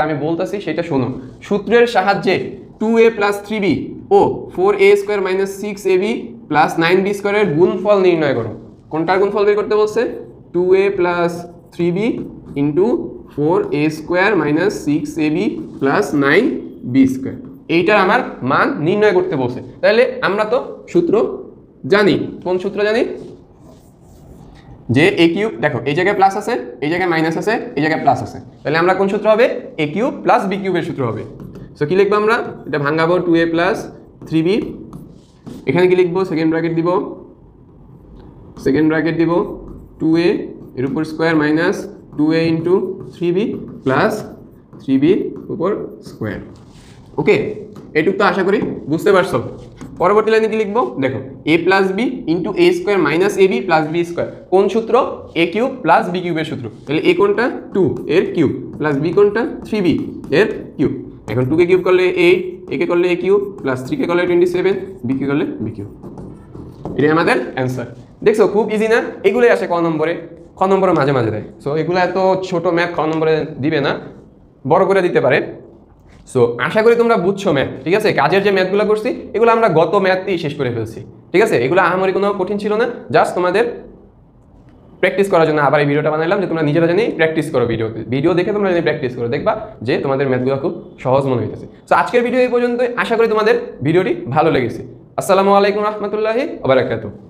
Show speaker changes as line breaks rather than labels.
আমি বলতেছি সেটা শোনো। সূত্রের সাহায্যে 2a + 3b ও 4a² - 6ab + 9b² এর গুণফল নির্ণয় করো। কোনটার গুণফল বের করতে বলছে? 2a + 3b * 4a² - 6ab + 9b²। এইটার আমার মান নির্ণয় করতে বলছে। তাহলে আমরা তো সূত্র জানি। কোন সূত্র জানি? যে a কিউব, দেখো এই জায়গায় প্লাস আছে, এই জায়গায় মাইনাস আছে, এই জায়গায় প্লাস আছে, তাহলে আমরা কোন সূত্র হবে? a কিউব + b কিউবের সূত্র হবে। সো কি লিখবো আমরা? এটা ভাঙাবো 2a + 3b, এখানে কি লিখবো? সেকেন্ড ব্র্যাকেট দিব 2a এর উপর square minus 2a * 3b plus 3b উপর স্কয়ার। ওকে, এটুকু তো আশা করি বুঝতে পারছো। পরবর্তী লাইনে কি লিখবো? দেখো a + b * a² - ab + b²। কোন সূত্র? a কিউব + b কিউবের সূত্র। তাহলে a কোনটা? 2 এর কিউব প্লাস b কোনটা? 3b এর কিউব। এখন 2 কে কিউব করলে 8, a কে করলে a কিউব প্লাস 3 কে করলে 27, b কে করলে b কিউব। এটাই আমাদের অ্যান্সার। দেখছো খুব ইজি না? এগুলোই আসে ক নম্বরে, খ নম্বরে মাঝে মাঝে দেয়। সো এগুলো এত ছোট ম্যাথ খ নম্বরে দিবে না, বড় করে দিতে পারে। সো আশা করি তোমরা বুঝছো ম্যাথ, ঠিক আছে? কাজের যে ম্যাথগুলো করছি এগুলো আমরা গত ম্যাথেই শেষ করে ফেলছি, ঠিক আছে? এগুলো আহামরি কোনো কঠিন ছিল না, জাস্ট তোমাদের প্র্যাকটিস করার জন্য আবার এই ভিডিওটা বানাইলাম, যে তোমরা নিজেরা জানি প্র্যাকটিস করো। ভিডিও দেখে তোমরা জানি প্র্যাকটিস করো, দেখবা যে তোমাদের ম্যাথগুলো খুব সহজ মনে হইতেছে। সো আজকের ভিডিও এই পর্যন্ত। আশা করি তোমাদের ভিডিওটি ভালো লেগেছে। আসসালামু আলাইকুম রহমতুল্লাহি ওয়া বারাকাতুহু।